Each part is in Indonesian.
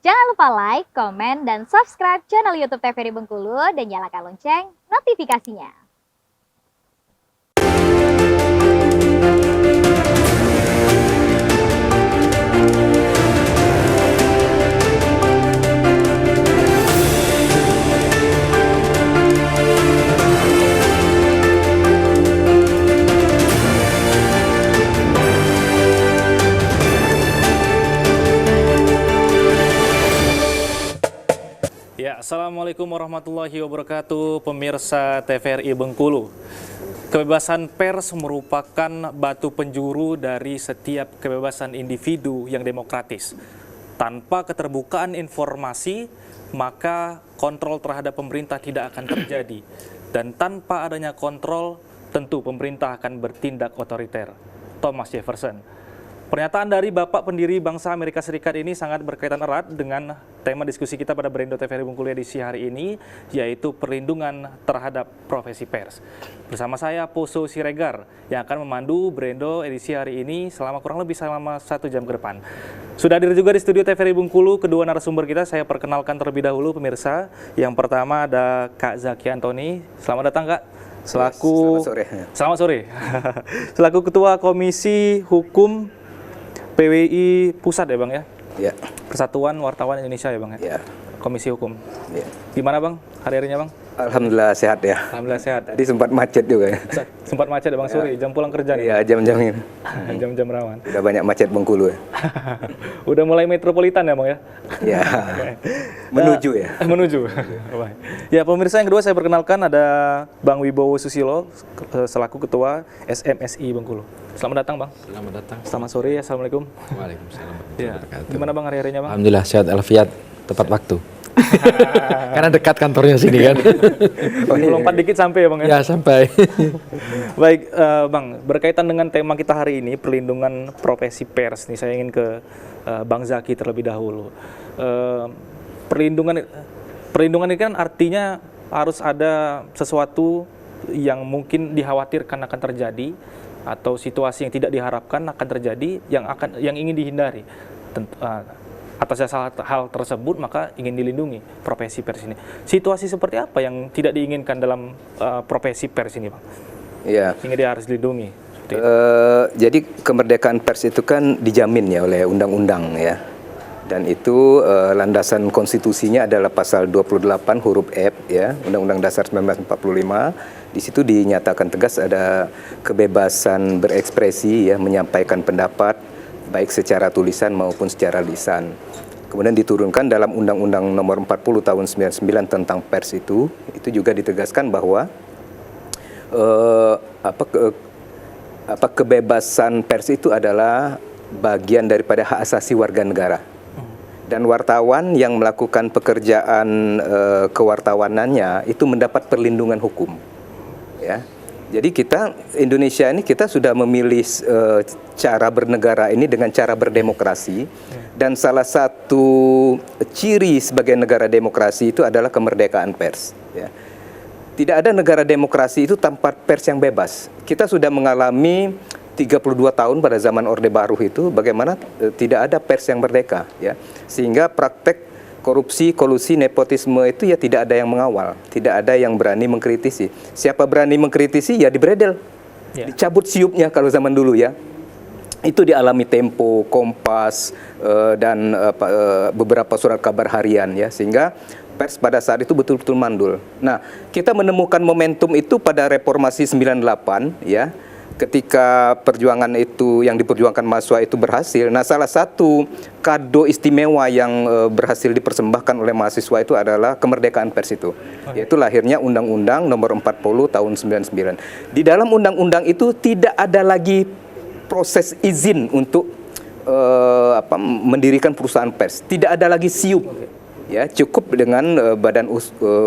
Jangan lupa like, komen, dan subscribe channel YouTube TVRI Bengkulu dan nyalakan lonceng notifikasinya. Ya, Assalamualaikum warahmatullahi wabarakatuh, pemirsa TVRI Bengkulu. Kebebasan pers merupakan batu penjuru dari setiap kebebasan individu yang demokratis. Tanpa keterbukaan informasi, maka kontrol terhadap pemerintah tidak akan terjadi. Dan tanpa adanya kontrol, tentu pemerintah akan bertindak otoriter. Thomas Jefferson. Pernyataan dari Bapak pendiri bangsa Amerika Serikat ini sangat berkaitan erat dengan tema diskusi kita pada Brendo TVRI Bengkulu edisi hari ini, yaitu perlindungan terhadap profesi pers. Bersama saya, Poso Siregar, yang akan memandu Brendo edisi hari ini kurang lebih selama 1 jam ke depan. Sudah hadir juga di studio TVRI Bengkulu kedua narasumber kita. Saya perkenalkan terlebih dahulu pemirsa. Yang pertama ada Kak Zaki Antoni. Selamat datang, Kak. Selamat sore. Selaku Ketua Komisi Hukum PWI Pusat ya Bang ya? Ya. Persatuan Wartawan Indonesia ya Bang ya? Ya. Komisi Hukum. Ya. Gimana Bang hari-harinya Bang? Alhamdulillah sehat ya. Alhamdulillah sehat. Tadi sempat macet juga ya. Sempat macet ya Bang, sore jam pulang kerja nih? Iya, jam-jam ini. Jam-jam rawan. Udah banyak macet Bengkulu ya. Udah mulai metropolitan ya Bang ya? Ya. Menuju ya. Menuju. Ya pemirsa, yang kedua saya perkenalkan ada Bang Wibowo Susilo selaku Ketua SMSI Bengkulu. Selamat datang Bang. Selamat datang. Selamat sore, Assalamualum. Waalaikumsalam. Ya. Gimana Bang hari-harinya Bang? Alhamdulillah sehat walafiat, tepat waktu. Karena dekat kantornya sini kan. Lompat dikit sampai ya Bang ya? Ya sampai. Baik Bang, berkaitan dengan tema kita hari ini, perlindungan profesi pers nih, saya ingin ke Bang Zaki terlebih dahulu. Perlindungan ini kan artinya harus ada sesuatu yang mungkin dikhawatirkan akan terjadi atau situasi yang tidak diharapkan akan terjadi yang ingin dihindari. Atas dasar hal tersebut maka ingin dilindungi profesi pers ini. Situasi seperti apa yang tidak diinginkan dalam profesi pers ini, Bang? Iya. Sehingga dia harus dilindungi. Jadi kemerdekaan pers itu kan dijamin ya oleh undang-undang ya. Dan itu landasan konstitusinya adalah pasal 28 huruf F ya, Undang-Undang Dasar 1945. Di situ dinyatakan tegas ada kebebasan berekspresi ya, menyampaikan pendapat baik secara tulisan maupun secara lisan. Kemudian diturunkan dalam Undang-Undang Nomor 40 Tahun 99 tentang pers itu juga ditegaskan bahwa kebebasan pers itu adalah bagian daripada hak asasi warga negara. Dan wartawan yang melakukan pekerjaan kewartawanannya itu mendapat perlindungan hukum. Ya. Jadi Indonesia ini kita sudah memilih cara bernegara ini dengan cara berdemokrasi, dan salah satu ciri sebagai negara demokrasi itu adalah kemerdekaan pers. Ya. Tidak ada negara demokrasi itu tanpa pers yang bebas. Kita sudah mengalami 32 tahun pada zaman Orde Baru itu bagaimana tidak ada pers yang merdeka, ya, sehingga praktek korupsi, kolusi, nepotisme itu ya tidak ada yang mengawal, tidak ada yang berani mengkritisi. Siapa berani mengkritisi ya dibredel, dicabut siupnya kalau zaman dulu ya. Itu dialami Tempo, Kompas, dan beberapa surat kabar harian ya, sehingga pers pada saat itu betul-betul mandul. Nah, kita menemukan momentum itu pada Reformasi 98 ya. Ketika perjuangan itu yang diperjuangkan mahasiswa itu berhasil. Nah, salah satu kado istimewa yang berhasil dipersembahkan oleh mahasiswa itu adalah kemerdekaan pers itu. Yaitu lahirnya Undang-Undang Nomor 40 Tahun 99. Di dalam undang-undang itu tidak ada lagi proses izin untuk mendirikan perusahaan pers. Tidak ada lagi SIUP. Ya, cukup dengan Badan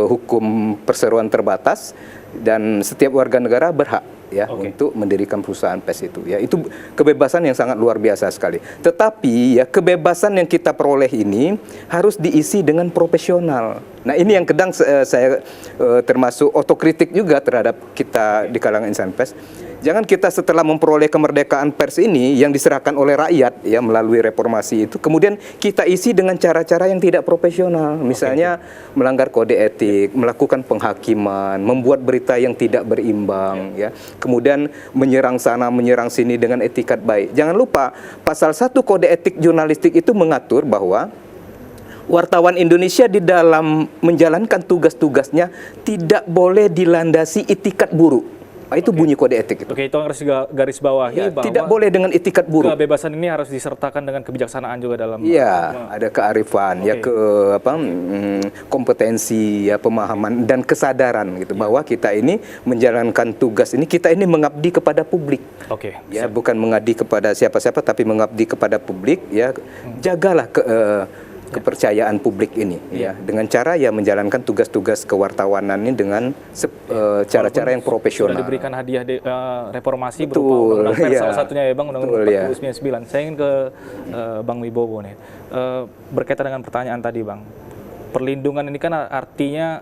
Hukum Perseroan Terbatas, dan setiap warga negara berhak ya untuk mendirikan perusahaan pers itu ya. Itu kebebasan yang sangat luar biasa sekali. Tetapi ya, kebebasan yang kita peroleh ini harus diisi dengan profesional. Nah, ini yang kadang saya termasuk otokritik juga terhadap kita di kalangan insan pers. Jangan kita setelah memperoleh kemerdekaan pers ini yang diserahkan oleh rakyat ya melalui reformasi itu, kemudian kita isi dengan cara-cara yang tidak profesional. Misalnya melanggar kode etik, melakukan penghakiman, membuat berita yang tidak berimbang ya. Kemudian menyerang sana, menyerang sini dengan etikat baik. Jangan lupa pasal 1 kode etik jurnalistik itu mengatur bahwa wartawan Indonesia di dalam menjalankan tugas-tugasnya tidak boleh dilandasi itikat buruk. Nah, itu bunyi kode etik itu. Oke, itu harus garis bawahi Ya, bahwa tidak boleh dengan itikat buruk. kebebasan ini harus disertakan dengan kebijaksanaan juga dalam. Iya, ada kearifan, ya kompetensi, ya pemahaman dan kesadaran gitu bahwa kita ini menjalankan tugas ini, kita ini mengabdi kepada publik. Oke. Ya, bukan mengabdi kepada siapa-siapa tapi mengabdi kepada publik, ya. Jagalah kepercayaan publik ini ya dengan cara ya menjalankan tugas-tugas kewartawanan ini dengan cara-cara yang profesional. Sudah diberikan hadiah reformasi Betul, berupa undang-undang pers iya. salah satunya ya Bang, undang-undang Betul, 49. Saya ingin ke Bang Wibowo nih. Berkaitan dengan pertanyaan tadi Bang. Perlindungan ini kan artinya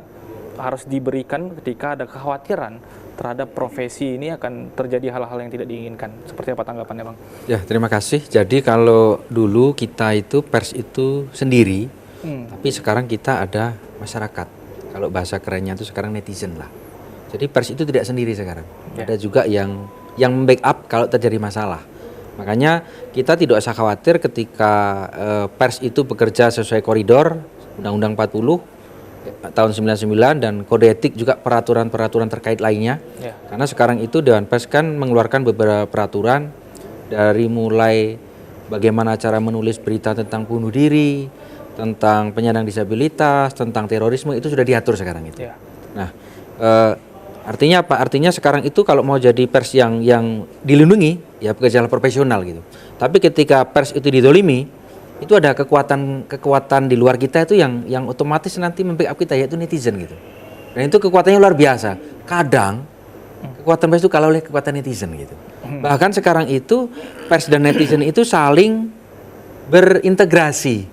harus diberikan ketika ada kekhawatiran terhadap profesi ini akan terjadi hal-hal yang tidak diinginkan. Seperti apa tanggapannya Bang? Ya, terima kasih. Jadi kalau dulu kita itu pers itu sendiri, tapi sekarang kita ada masyarakat. Kalau bahasa kerennya itu sekarang netizen lah. Jadi pers itu tidak sendiri sekarang. Ada juga yang backup kalau terjadi masalah. Makanya kita tidak usah khawatir ketika pers itu bekerja sesuai koridor Undang-Undang 40 tahun 99 dan kode etik juga peraturan-peraturan terkait lainnya. Karena sekarang itu Dewan Pers kan mengeluarkan beberapa peraturan dari mulai bagaimana cara menulis berita tentang bunuh diri, tentang penyandang disabilitas, tentang terorisme, itu sudah diatur sekarang itu. Nah, artinya apa? Artinya sekarang itu kalau mau jadi pers yang dilindungi, ya pekerja profesional gitu. Tapi ketika pers itu didolimi, itu ada kekuatan di luar kita itu yang otomatis nanti membackup kita, yaitu netizen gitu. Dan itu kekuatannya luar biasa. Kadang kekuatan pers itu kalah oleh kekuatan netizen gitu. Bahkan sekarang itu pers dan netizen itu saling berintegrasi.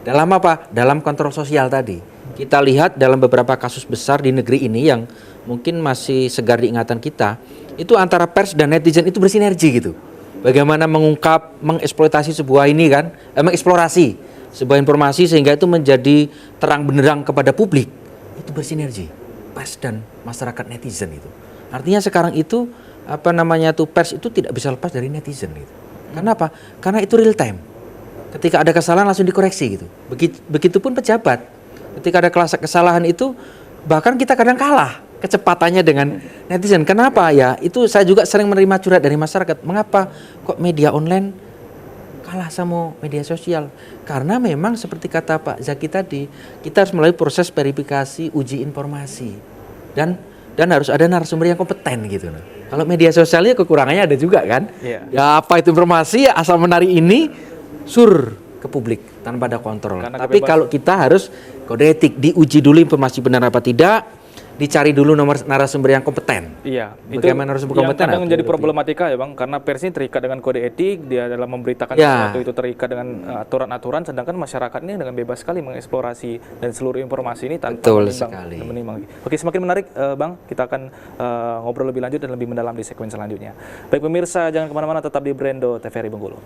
Dalam apa? Dalam kontrol sosial tadi. Kita lihat dalam beberapa kasus besar di negeri ini yang mungkin masih segar di ingatan kita, itu antara pers dan netizen itu bersinergi gitu. Bagaimana mengungkap, mengeksploitasi sebuah ini kan, mengeksplorasi sebuah informasi sehingga itu menjadi terang benderang kepada publik. Itu bersinergi, pers dan masyarakat netizen itu. Artinya sekarang itu pers itu tidak bisa lepas dari netizen gitu. Karena apa? Karena itu real time. Ketika ada kesalahan langsung dikoreksi gitu. Begitupun pejabat. Ketika ada kesalahan itu bahkan kita kadang kalah kecepatannya dengan netizen. Kenapa ya? Itu saya juga sering menerima curhat dari masyarakat. Mengapa kok media online kalah sama media sosial? Karena memang seperti kata Pak Zaki tadi, kita harus melalui proses verifikasi, uji informasi. Dan harus ada narasumber yang kompeten gitu. Kalau media sosialnya kekurangannya ada juga kan? Ya apa itu informasi asal menari ini sur ke publik tanpa ada kontrol. Tapi kalau kita harus kode etik, diuji dulu informasi benar apa tidak, dicari dulu nomor narasumber yang kompeten. Iya, bagaimana narasumber kompeten? Yang kadang menjadi problematika ya Bang, karena pers ini terikat dengan kode etik, dia dalam memberitakan sesuatu itu terikat dengan aturan-aturan, sedangkan masyarakat ini dengan bebas sekali mengeksplorasi dan seluruh informasi ini tanpa menimbang. Oke, semakin menarik Bang, kita akan ngobrol lebih lanjut dan lebih mendalam di segmen selanjutnya. Baik pemirsa, jangan kemana-mana, tetap di Brendo TVRI Bengkulu.